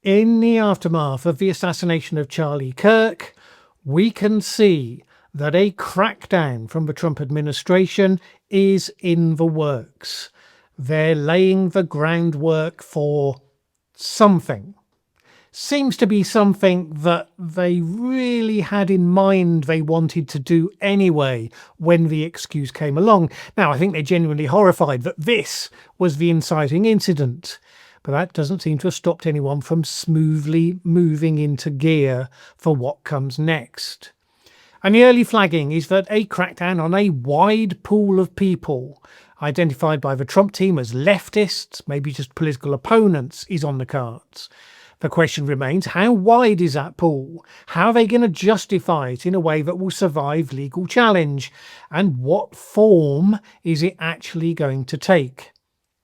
In the aftermath of the assassination of Charlie Kirk, we can see that a crackdown from the Trump administration is in the works. They're laying the groundwork for something. Seems to be something that they really had in mind they wanted to do anyway when the excuse came along. Now, I think they're genuinely horrified that this was the inciting incident. But that doesn't seem to have stopped anyone from smoothly moving into gear for what comes next. And the early flagging is that a crackdown on a wide pool of people, identified by the Trump team as leftists, maybe just political opponents, is on the cards. The question remains, how wide is that pool? How are they going to justify it in a way that will survive legal challenge? And what form is it actually going to take?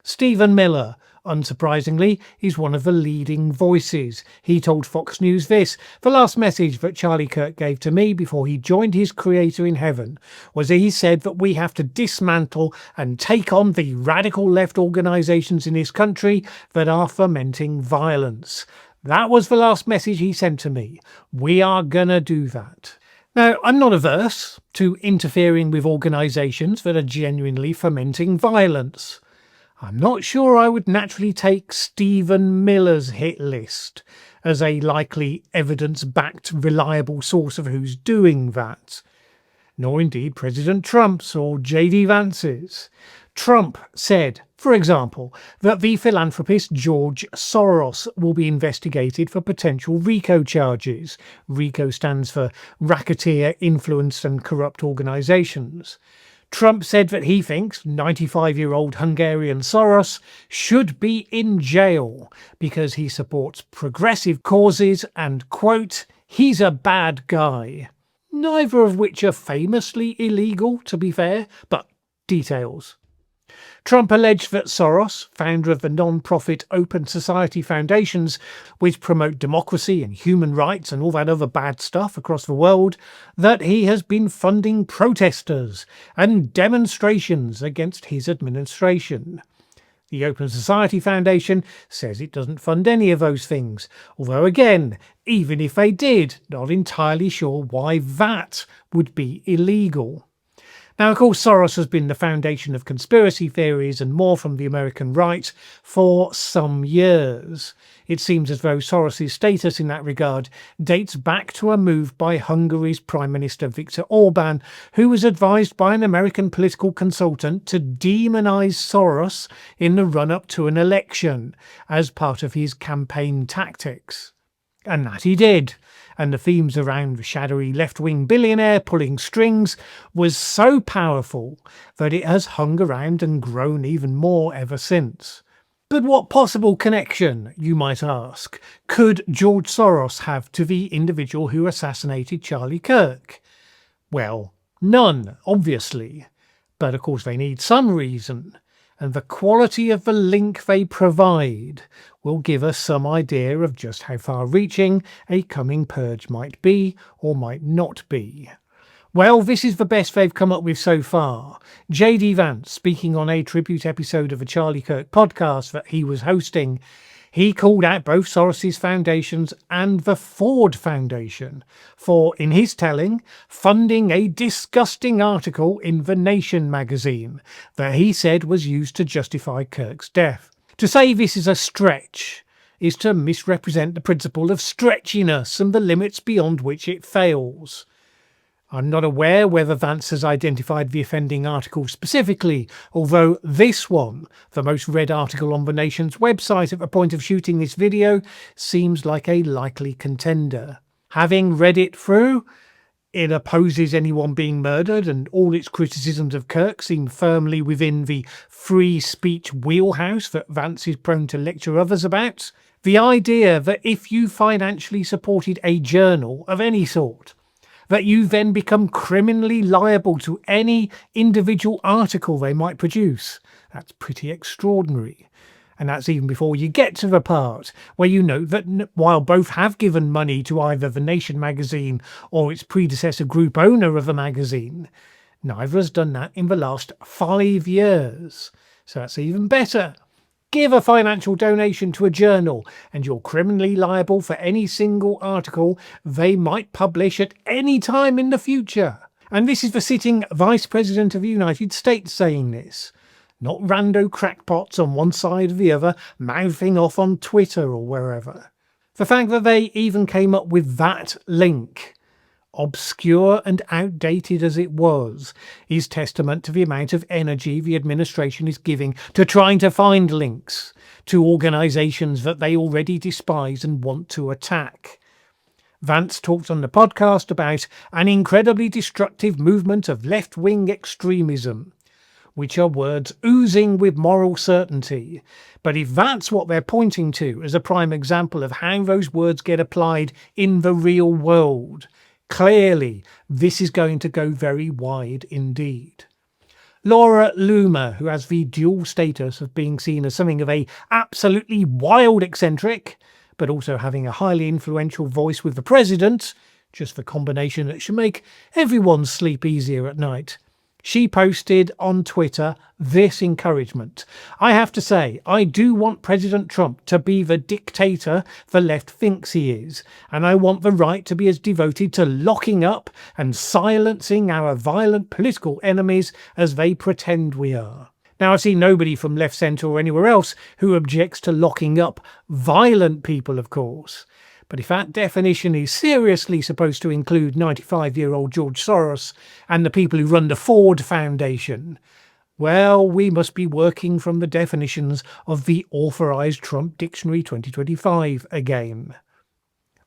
Stephen Miller, unsurprisingly, is one of the leading voices. He told Fox News this: "The last message that Charlie Kirk gave to me before he joined his creator in heaven was that he said that we have to dismantle and take on the radical left organisations in this country that are fomenting violence. That was the last message he sent to me. We are gonna do that." Now, I'm not averse to interfering with organisations that are genuinely fomenting violence. I'm not sure I would naturally take Stephen Miller's hit list as a likely evidence-backed reliable source of who's doing that, nor indeed President Trump's or JD Vance's. Trump said, for example, that the philanthropist George Soros will be investigated for potential RICO charges. RICO stands for Racketeer, Influenced and Corrupt Organisations. Trump said that he thinks 95-year-old Hungarian Soros should be in jail because he supports progressive causes and, quote, "he's a bad guy." Neither of which are famously illegal, to be fair, but details. Trump alleged that Soros, founder of the non-profit Open Society Foundations, which promote democracy and human rights and all that other bad stuff across the world, that he has been funding protesters and demonstrations against his administration. The Open Society Foundation says it doesn't fund any of those things, although again, even if they did, not entirely sure why that would be illegal. Now, of course, Soros has been the foundation of conspiracy theories and more from the American right for some years. It seems as though Soros' status in that regard dates back to a move by Hungary's Prime Minister Viktor Orban, who was advised by an American political consultant to demonize Soros in the run-up to an election as part of his campaign tactics. And that he did. And the themes around the shadowy left-wing billionaire pulling strings was so powerful that it has hung around and grown even more ever since. But what possible connection, you might ask, could George Soros have to the individual who assassinated Charlie Kirk? Well, none, obviously. But of course they need some reason. And the quality of the link they provide will give us some idea of just how far-reaching a coming purge might be or might not be. Well, this is the best they've come up with so far. JD Vance, speaking on a tribute episode of a Charlie Kirk podcast that he was hosting, he called out both Soros' foundations and the Ford Foundation for, in his telling, funding a disgusting article in The Nation magazine that he said was used to justify Kirk's death. To say this is a stretch is to misrepresent the principle of stretchiness and the limits beyond which it fails. I'm not aware whether Vance has identified the offending article specifically, although this one, the most read article on The Nation's website at the point of shooting this video, seems like a likely contender. Having read it through, it opposes anyone being murdered, and all its criticisms of Kirk seem firmly within the free speech wheelhouse that Vance is prone to lecture others about. The idea that if you financially supported a journal of any sort, that you then become criminally liable to any individual article they might produce. That's pretty extraordinary. And that's even before you get to the part where you note that while both have given money to either The Nation magazine or its predecessor group owner of the magazine, neither has done that in the last 5 years. So that's even better. give a financial donation to a journal, and you're criminally liable for any single article they might publish at any time in the future. And this is the sitting Vice President of the United States saying this. Not rando crackpots on one side or the other mouthing off on Twitter or wherever. The fact that they even came up with that link, obscure and outdated as it was, is testament to the amount of energy the administration is giving to trying to find links to organisations that they already despise and want to attack. Vance talked on the podcast about an incredibly destructive movement of left-wing extremism, which are words oozing with moral certainty. But if that's what they're pointing to as a prime example of how those words get applied in the real world, clearly this is going to go very wide indeed. Laura Loomer, who has the dual status of being seen as something of a absolutely wild eccentric, but also having a highly influential voice with the president, just the combination that should make everyone sleep easier at night. She posted on Twitter this encouragement. I have to say, I do want President Trump to be the dictator the left thinks he is, and I want the right to be as devoted to locking up and silencing our violent political enemies as they pretend we are. Now, I see nobody from left, centre or anywhere else who objects to locking up violent people, of course. But if that definition is seriously supposed to include 95-year-old George Soros and the people who run the Ford Foundation, well, we must be working from the definitions of the Authorised Trump Dictionary 2025 again.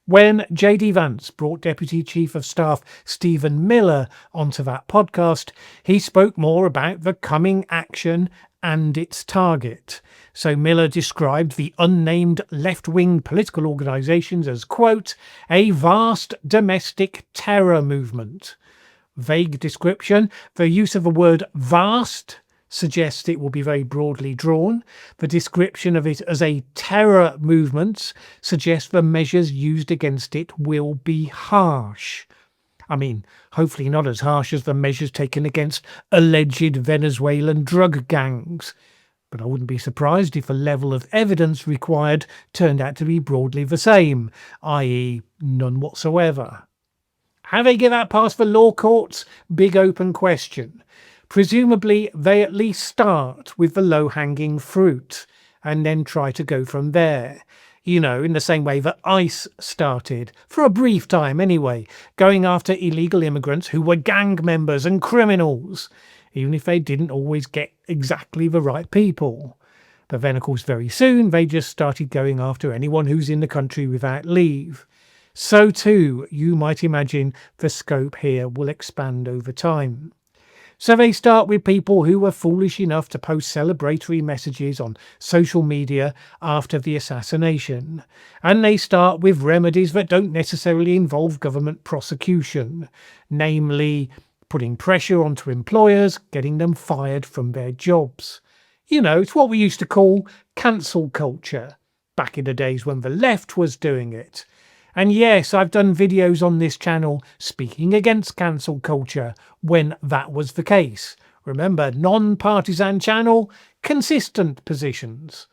When JD Vance brought Deputy Chief of Staff Stephen Miller onto that podcast, he spoke more about the coming action and its target. So Miller described the unnamed left-wing political organisations as, quote, a vast domestic terror movement. Vague description. The use of the word vast suggests it will be very broadly drawn. The description of it as a terror movement suggests the measures used against it will be harsh. I mean, hopefully not as harsh as the measures taken against alleged Venezuelan drug gangs. But I wouldn't be surprised if the level of evidence required turned out to be broadly the same, i.e. none whatsoever. How they get that past the law courts? Big open question. Presumably, they at least start with the low-hanging fruit and then try to go from there. You know, in the same way that ICE started, for a brief time anyway, going after illegal immigrants who were gang members and criminals, even if they didn't always get exactly the right people. But then, of course, very soon, they just started going after anyone who's in the country without leave. So too, you might imagine the scope here will expand over time. So they start with people who were foolish enough to post celebratory messages on social media after the assassination. And they start with remedies that don't necessarily involve government prosecution, namely putting pressure onto employers, getting them fired from their jobs. You know, it's what we used to call cancel culture, back in the days when the left was doing it. And yes, I've done videos on this channel speaking against cancel culture when that was the case. Remember, non-partisan channel, consistent positions.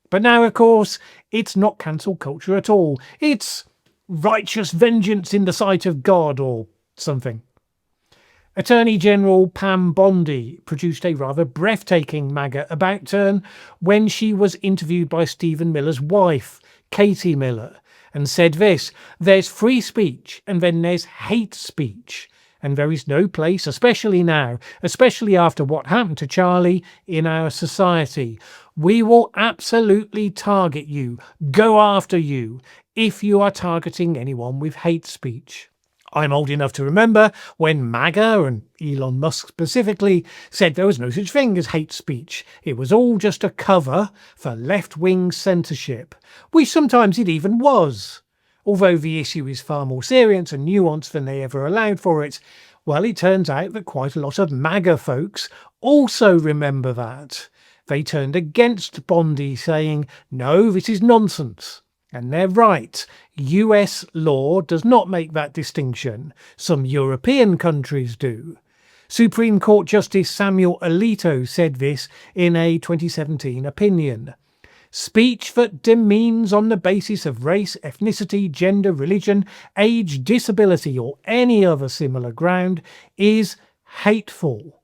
But now, of course, it's not cancel culture at all. It's righteous vengeance in the sight of God or something. Attorney General Pam Bondi produced a rather breathtaking MAGA about-turn when she was interviewed by Stephen Miller's wife, Katie Miller, and said this: there's free speech and then there's hate speech. And there is no place, especially now, especially after what happened to Charlie, in our society. We will absolutely target you, go after you, if you are targeting anyone with hate speech. I'm old enough to remember when MAGA, and Elon Musk specifically, said there was no such thing as hate speech. It was all just a cover for left-wing censorship, which sometimes it even was. Although the issue is far more serious and nuanced than they ever allowed for it, well, it turns out that quite a lot of MAGA folks also remember that. They turned against Bondi, saying, no, this is nonsense. And they're right. US law does not make that distinction. Some European countries do. Supreme Court Justice Samuel Alito said this in a 2017 opinion. Speech that demeans on the basis of race, ethnicity, gender, religion, age, disability, or any other similar ground is hateful.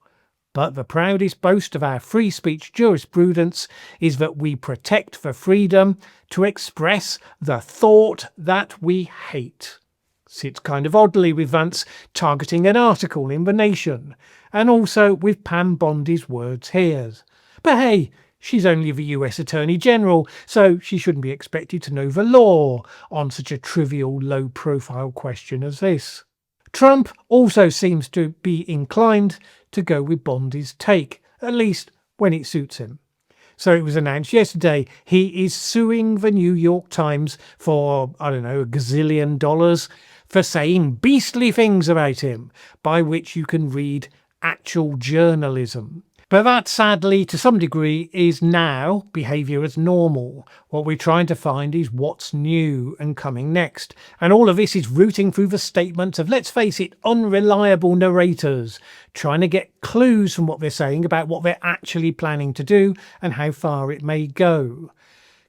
But the proudest boast of our free speech jurisprudence is that we protect the freedom to express the thought that we hate. Sits kind of oddly with Vance targeting an article in The Nation, and also with Pam Bondi's words here. But hey, she's only the US Attorney General, so she shouldn't be expected to know the law on such a trivial, low-profile question as this. Trump also seems to be inclined to go with Bondi's take, at least when it suits him. So it was announced yesterday he is suing the New York Times for, a gazillion dollars for saying beastly things about him, by which you can read actual journalism. But that, sadly, to some degree, is now behaviour as normal. What we're trying to find is what's new and coming next. And all of this is rooting through the statements of, let's face it, unreliable narrators, trying to get clues from what they're saying about what they're actually planning to do and how far it may go.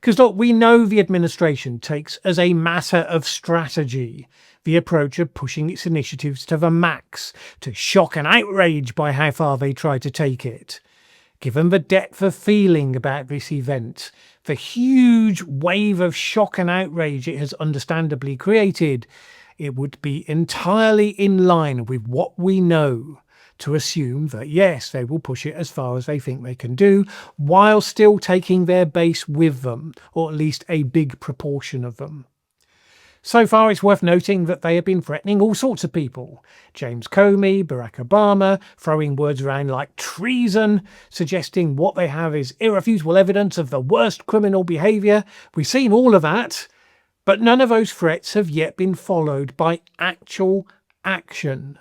Because, look, we know the administration takes as a matter of strategy the approach of pushing its initiatives to the max, to shock and outrage by how far they try to take it. Given the depth of feeling about this event, the huge wave of shock and outrage it has understandably created, it would be entirely in line with what we know to assume that yes, they will push it as far as they think they can do, while still taking their base with them, or at least a big proportion of them. So far, it's worth noting that they have been threatening all sorts of people. James Comey, Barack Obama, throwing words around like treason, suggesting what they have is irrefutable evidence of the worst criminal behaviour. We've seen all of that, but none of those threats have yet been followed by actual action.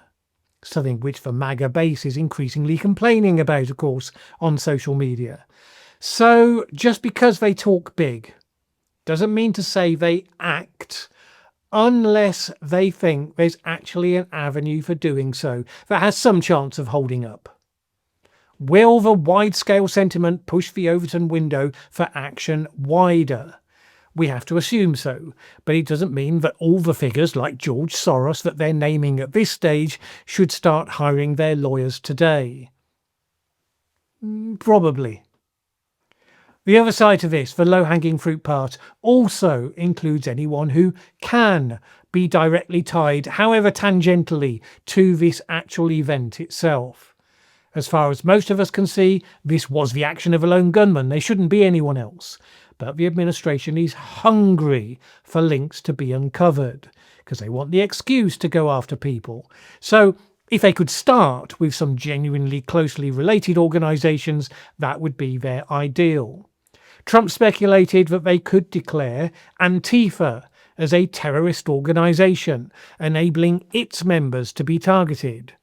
Something which the MAGA base is increasingly complaining about, of course, on social media. So, just because they talk big doesn't mean to say they act, unless they think there's actually an avenue for doing so that has some chance of holding up. Will the wide-scale sentiment push the Overton window for action wider? We have to assume so, but it doesn't mean that all the figures like George Soros that they're naming at this stage should start hiring their lawyers today. Probably. The other side to this, the low-hanging fruit part, also includes anyone who can be directly tied, however tangentially, to this actual event itself. As far as most of us can see, this was the action of a lone gunman. There shouldn't be anyone else. But the administration is hungry for links to be uncovered, because they want the excuse to go after people. So if they could start with some genuinely closely related organisations, that would be their ideal. Trump speculated that they could declare Antifa as a terrorist organisation, enabling its members to be targeted.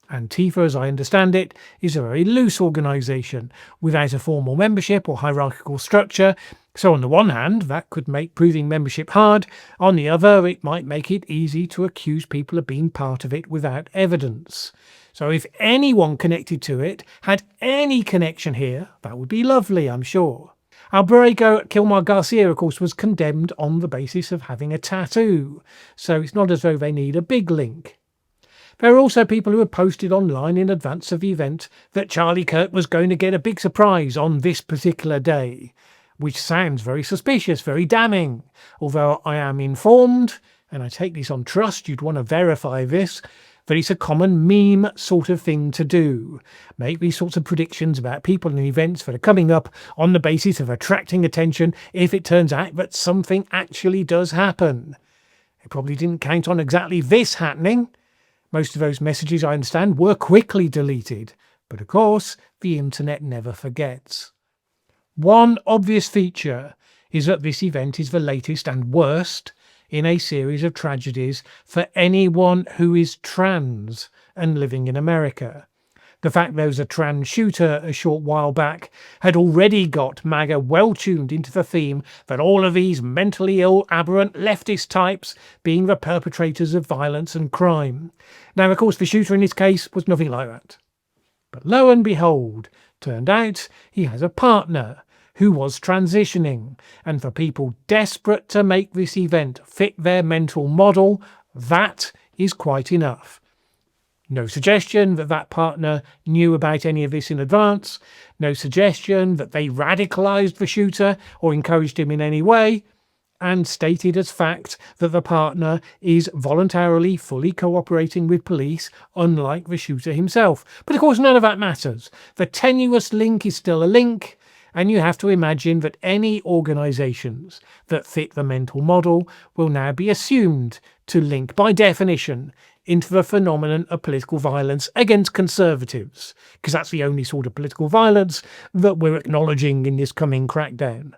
Antifa, as I understand it, is a very loose organisation without a formal membership or hierarchical structure. So on the one hand, that could make proving membership hard. On the other, it might make it easy to accuse people of being part of it without evidence. So if anyone connected to it had any connection here, that would be lovely, I'm sure. Alberego Kilmar Garcia, of course, was condemned on the basis of having a tattoo, so it's not as though they need a big link. There are also people who have posted online in advance of the event that Charlie Kirk was going to get a big surprise on this particular day, which sounds very suspicious, very damning. Although I am informed, and I take this on trust, you'd want to verify this, that it's a common meme sort of thing to do. Make these sorts of predictions about people and events that are coming up on the basis of attracting attention if it turns out that something actually does happen. They probably didn't count on exactly this happening. Most of those messages, I understand, were quickly deleted. But of course, the internet never forgets. One obvious feature is that this event is the latest and worst in a series of tragedies for anyone who is trans and living in America. The fact there was a trans shooter a short while back had already got MAGA well tuned into the theme that all of these mentally ill, aberrant leftist types being the perpetrators of violence and crime. Now, of course, the shooter in this case was nothing like that. But lo and behold, turned out he has a partner who was transitioning. And for people desperate to make this event fit their mental model, that is quite enough. No suggestion that that partner knew about any of this in advance. No suggestion that they radicalized the shooter or encouraged him in any way. And stated as fact that the partner is voluntarily fully cooperating with police, unlike the shooter himself. But of course none of that matters. The tenuous link is still a link, and you have to imagine that any organisations that fit the mental model will now be assumed to link, by definition, into the phenomenon of political violence against conservatives, because that's the only sort of political violence that we're acknowledging in this coming crackdown.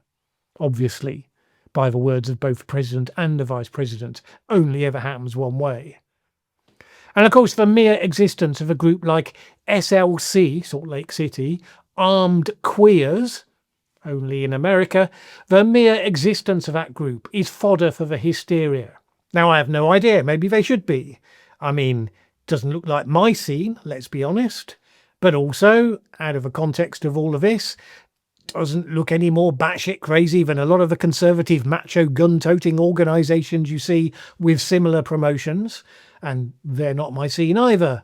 Obviously, by the words of both the president and the vice president, only ever happens one way. And of course, the mere existence of a group like SLC, Salt Lake City, Armed Queers, only in America, the mere existence of that group is fodder for the hysteria. Now, I have no idea, maybe they should be. I mean, doesn't look like my scene, let's be honest. But also, out of the context of all of this, doesn't look any more batshit crazy than a lot of the conservative macho gun-toting organisations you see with similar promotions. And they're not my scene either.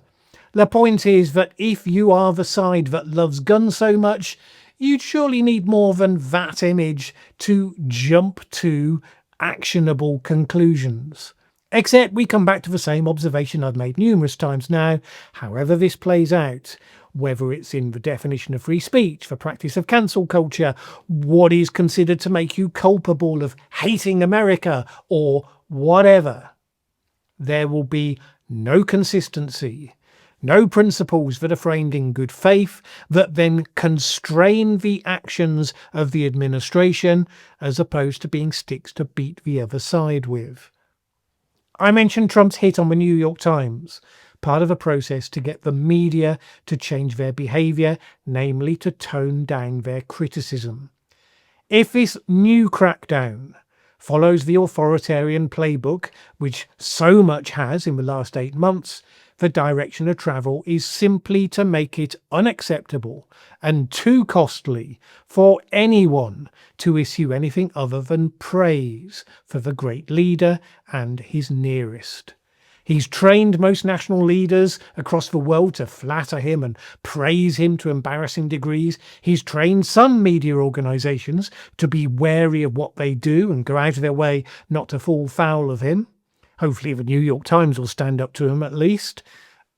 The point is that if you are the side that loves guns so much, you'd surely need more than that image to jump to actionable conclusions. Except we come back to the same observation I've made numerous times now. However this plays out, whether it's in the definition of free speech, the practice of cancel culture, what is considered to make you culpable of hating America, or whatever, there will be no consistency, no principles that are framed in good faith that then constrain the actions of the administration as opposed to being sticks to beat the other side with. I mentioned Trump's hit on the New York Times, part of a process to get the media to change their behaviour, namely to tone down their criticism. If this new crackdown follows the authoritarian playbook, which so much has in the last 8 months, the direction of travel is simply to make it unacceptable and too costly for anyone to issue anything other than praise for the great leader and his nearest. He's trained most national leaders across the world to flatter him and praise him to embarrassing degrees. He's trained some media organisations to be wary of what they do and go out of their way not to fall foul of him. Hopefully the New York Times will stand up to him at least.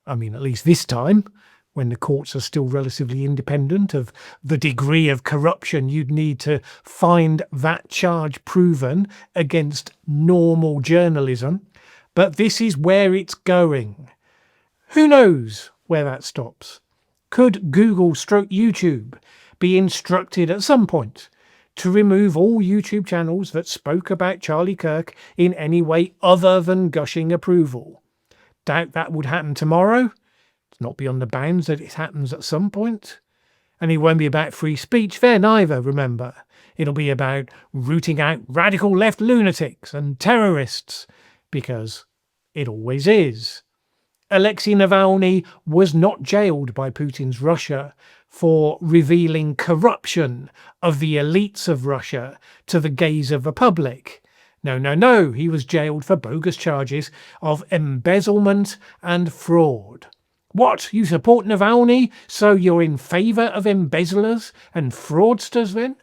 I mean, at least this time, when the courts are still relatively independent of the degree of corruption you'd need to find that charge proven against normal journalism. But this is where it's going. Who knows where that stops? Could Google/YouTube be instructed at some point to remove all YouTube channels that spoke about Charlie Kirk in any way other than gushing approval? Doubt that would happen tomorrow. It's not beyond the bounds that it happens at some point. And it won't be about free speech then either, remember. It'll be about rooting out radical left lunatics and terrorists, because it always is. Alexei Navalny was not jailed by Putin's Russia for revealing corruption of the elites of Russia to the gaze of the public. No, he was jailed for bogus charges of embezzlement and fraud. What, you support Navalny, so you're in favour of embezzlers and fraudsters then?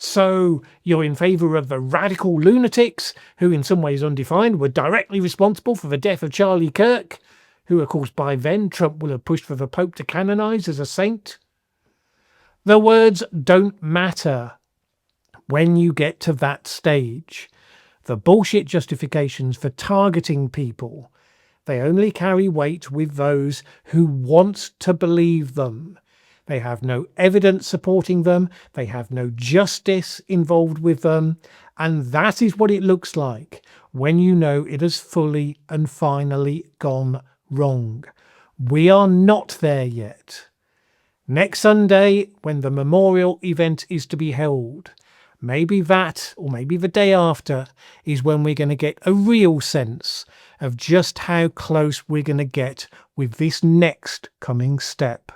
So you're in favour of the radical lunatics, who in some ways undefined were directly responsible for the death of Charlie Kirk, who of course by then Trump will have pushed for the Pope to canonise as a saint? The words don't matter when you get to that stage. The bullshit justifications for targeting people, they only carry weight with those who want to believe them. They have no evidence supporting them, they have no justice involved with them, and that is what it looks like when you know it has fully and finally gone wrong. We are not there yet. Next Sunday, when the memorial event is to be held, maybe that, or maybe the day after, is when we're going to get a real sense of just how close we're going to get with this next coming step.